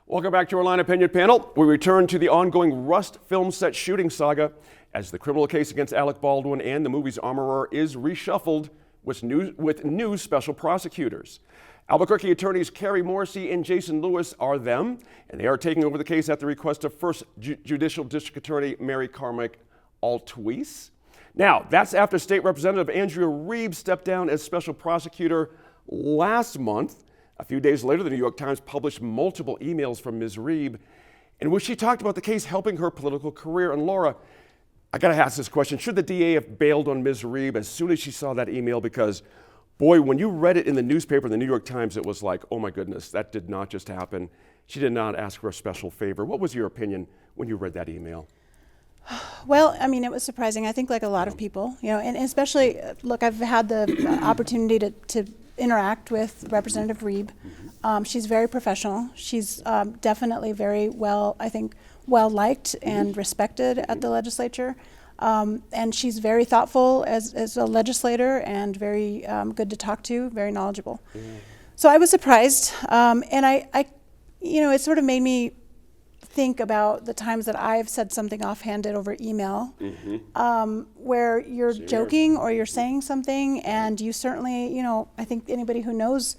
Welcome back to our Line Opinion panel. We return to the ongoing Rust film set shooting saga as the criminal case against Alec Baldwin and the movie's armorer is reshuffled with new special prosecutors. Albuquerque attorneys Carrie Morrissey and Jason Lewis are them, and they are taking over the case at the request of First Judicial District Attorney Mary Carmack Altuis. Now, that's after State Representative Andrea Reeb stepped down as special prosecutor last month. A few days later, the New York Times published multiple emails from Ms. Reeb in which she talked about the case helping her political career. And Laura, I gotta ask this question. Should the DA have bailed on Ms. Reeb as soon as she saw that email? Because, boy, when you read it in the newspaper, the New York Times, it was like, oh my goodness, that did not just happen. She did not ask for a special favor. What was your opinion when you read that email? Well, I mean, it was surprising. I think like a lot of people, and especially, look, I've had the opportunity to interact with Representative Reeb. She's very professional. She's definitely very well, I think, well liked and respected at the legislature. And she's very thoughtful as a legislator and very good to talk to, very knowledgeable. So I was surprised, and I, it sort of made me think about the times that I've said something offhanded over email, where you're joking or you're saying something, and you certainly, I think anybody who knows,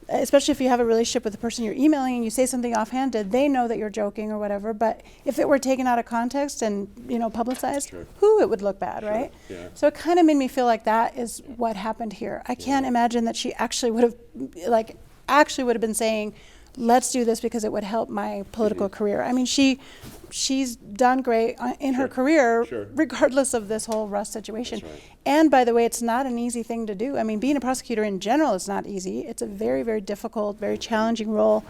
especially if you have a relationship with the person you're emailing and you say something offhanded, they know that you're joking or whatever. But if it were taken out of context and publicized, it would look bad, right? Yeah. So it kind of made me feel like that is what happened here. I can't imagine that she actually would have been saying, let's do this because it would help my political career. I mean, she's done great in her career, regardless of this whole Rust situation. That's right. And by the way, it's not an easy thing to do. I mean, being a prosecutor in general is not easy. It's a very, very difficult, very challenging role,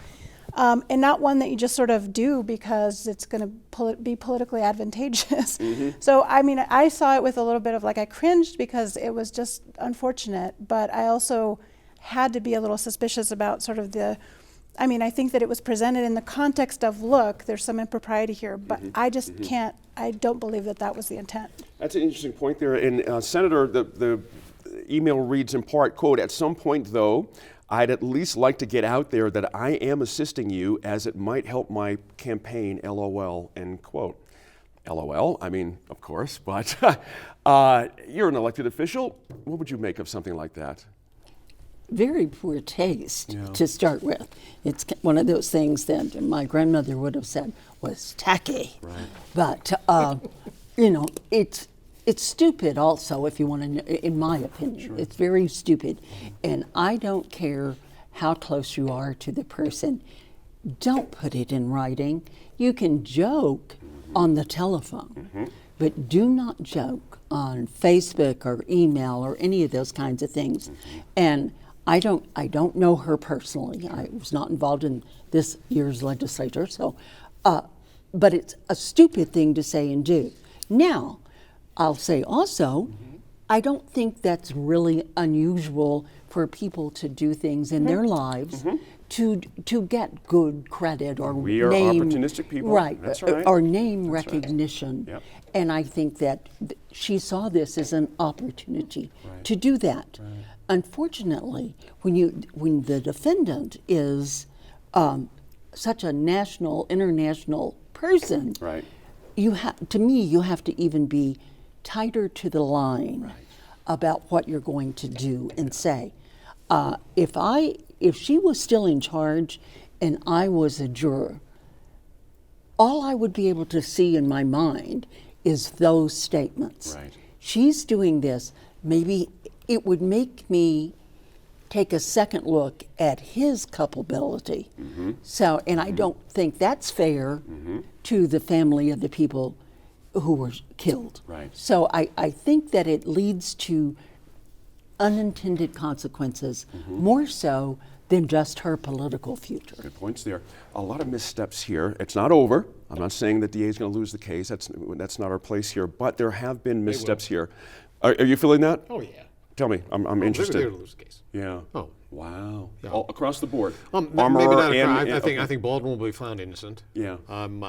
and not one that you just sort of do because it's going to be politically advantageous. So, I mean, I saw it with a little bit of I cringed because it was just unfortunate, but I also had to be a little suspicious about sort of I think that it was presented in the context of, look, there's some impropriety here, but I just I don't believe that was the intent. That's an interesting point there. And Senator, the email reads in part, quote, "At some point, though, I'd at least like to get out there that I am assisting you as it might help my campaign, LOL," end quote. LOL, I mean, of course, but you're an elected official. What would you make of something like that? Very poor taste to start with. It's one of those things that my grandmother would have said was tacky. Right. But it's stupid also, if you want to know, in my opinion. It's very stupid. And I don't care how close you are to the person. Don't put it in writing. You can joke on the telephone, but do not joke on Facebook or email or any of those kinds of things. And I don't know her personally. I was not involved in this year's legislature, so, but it's a stupid thing to say and do. Now, I'll say also, I don't think that's really unusual for people to do things in their lives to get good credit or we are opportunistic people, right? That's right. Or name recognition. Right. Yep. And I think that she saw this as an opportunity to do that. Right. Unfortunately, when the defendant is such a international person, you have to even be tighter to the line about what you're going to do and say. If she was still in charge and I was a juror, all I would be able to see in my mind is those statements. Right. She's doing this, maybe it would make me take a second look at his culpability. So, and I don't think that's fair to the family of the people who were killed. Right. So I think that it leads to unintended consequences more so than just her political future. Good points there. A lot of missteps here. It's not over. I'm not saying the DA is going to lose the case. That's not our place here. But there have been missteps here. Are you feeling that? Oh, yeah. Tell me. I'm interested. They're going to lose the case. Yeah. Oh, Wow. Yeah. All across the board. Maybe Armorer not. and, I okay. think Baldwin will be found innocent. Yeah. I'm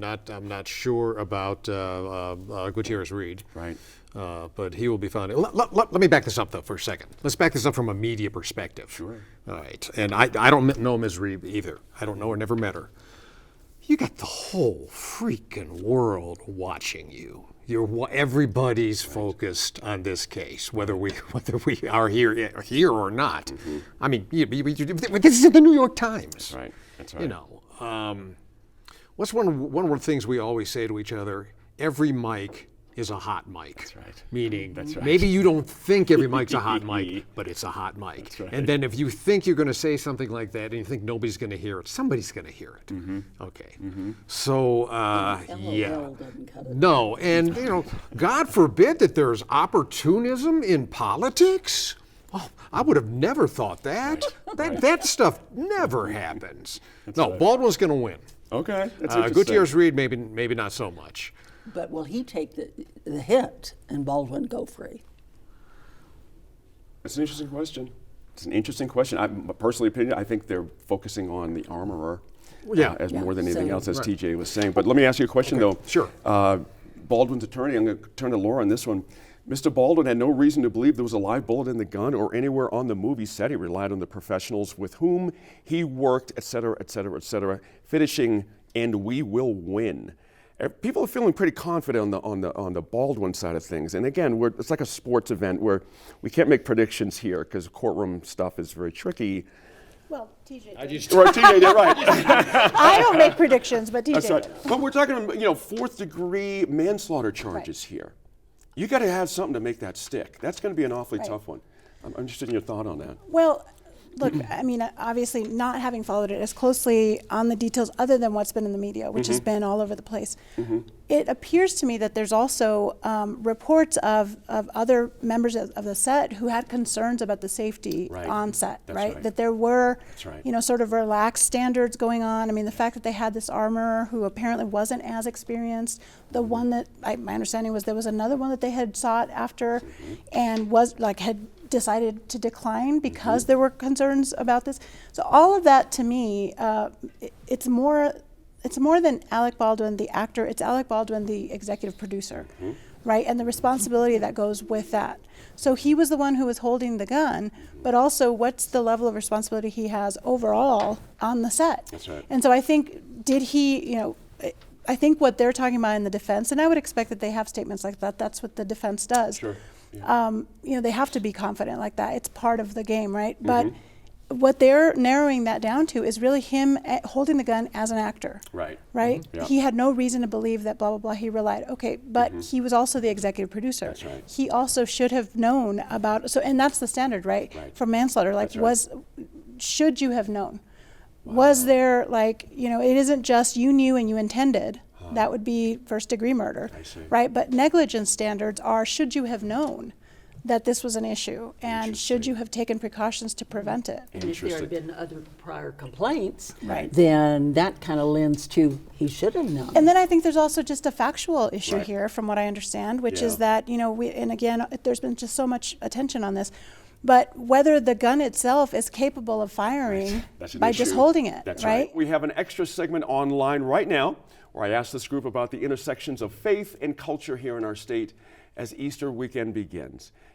not sure about Gutierrez Reed. Right. But he will be found. Let me back this up though for a second. Let's back this up from a media perspective. Sure. All right. And I don't know Ms. Reed either. I don't know her. Never met her. You got the whole freaking world watching you. Everybody's focused on this case, whether we are here or not. Mm-hmm. I mean, this is the New York Times. Right. That's right. You know, what's one of the things we always say to each other? Every mic is a hot mic. That's right. Meaning, That's right. maybe you don't think every mic's a hot mic, but it's a hot mic. That's right. And then if you think you're going to say something like that and you think nobody's going to hear it, somebody's going to hear it. Mm-hmm. Okay. So, yeah. LOL doesn't cut it. No, and God forbid that there's opportunism in politics. Oh, I would have never thought that. That stuff never happens. No, right. Baldwin's going to win. Okay. That's interesting. Gutierrez Reed, maybe not so much. But will he take the hit and Baldwin go free? It's an interesting question. It's an interesting question. My personal opinion, I think they're focusing on the armorer Yeah. as more than anything So- else, as Right. TJ was saying. But let me ask you a question, though. Sure. Baldwin's attorney, I'm going to turn to Laura on this one. Mr. Baldwin had no reason to believe there was a live bullet in the gun or anywhere on the movie set. He relied on the professionals with whom he worked, et cetera, et cetera, et cetera, finishing, and we will win. People are feeling pretty confident on the Baldwin side of things. And again, it's like a sports event where we can't make predictions here because courtroom stuff is very tricky. Well, TJ. Right, TJ, you're right. I don't make predictions, but TJ. That's right. did. But we're talking, fourth-degree manslaughter charges here. You got to have something to make that stick. That's going to be an awfully Right. tough one. I'm interested in your thought on that. Well, look, I mean, obviously, not having followed it as closely on the details, other than what's been in the media, which has been all over the place, it appears to me that there's also reports of other members of the set who had concerns about the safety Right. on set, That's right? right. That there were, That's right. sort of relaxed standards going on. I mean, the fact that they had this armorer who apparently wasn't as experienced, the one that my understanding was there was another one that they had sought after, and had decided to decline because there were concerns about this. So all of that, to me, it's more than Alec Baldwin, the actor. It's Alec Baldwin, the executive producer, right? And the responsibility that goes with that. So he was the one who was holding the gun, but also what's the level of responsibility he has overall on the set? That's right. And so I think, did he, I think what they're talking about in the defense, and I would expect that they have statements like that. That's what the defense does. Sure. They have to be confident like that. It's part of the game, right? But what they're narrowing that down to is really him holding the gun as an actor. Right. Right? Yeah. He had no reason to believe that blah, blah, blah. He relied. Okay, but he was also the executive producer. That's right. He also should have known about, and that's the standard, right? Right. For manslaughter. Like, That's right. should you have known? Was there, it isn't just you knew and you intended. That would be first degree murder, I see. right? But negligence standards are, should you have known that this was an issue, and should you have taken precautions to prevent it? And if there had been other prior complaints, Right. then that kind of lends to he should have known. And then I think there's also just a factual issue Right. here, from what I understand, which Yeah. is that, and again, there's been just so much attention on this, but whether the gun itself is capable of firing That's an by issue. just holding it, That's right? We have an extra segment online right now where I asked this group about the intersections of faith and culture here in our state as Easter weekend begins.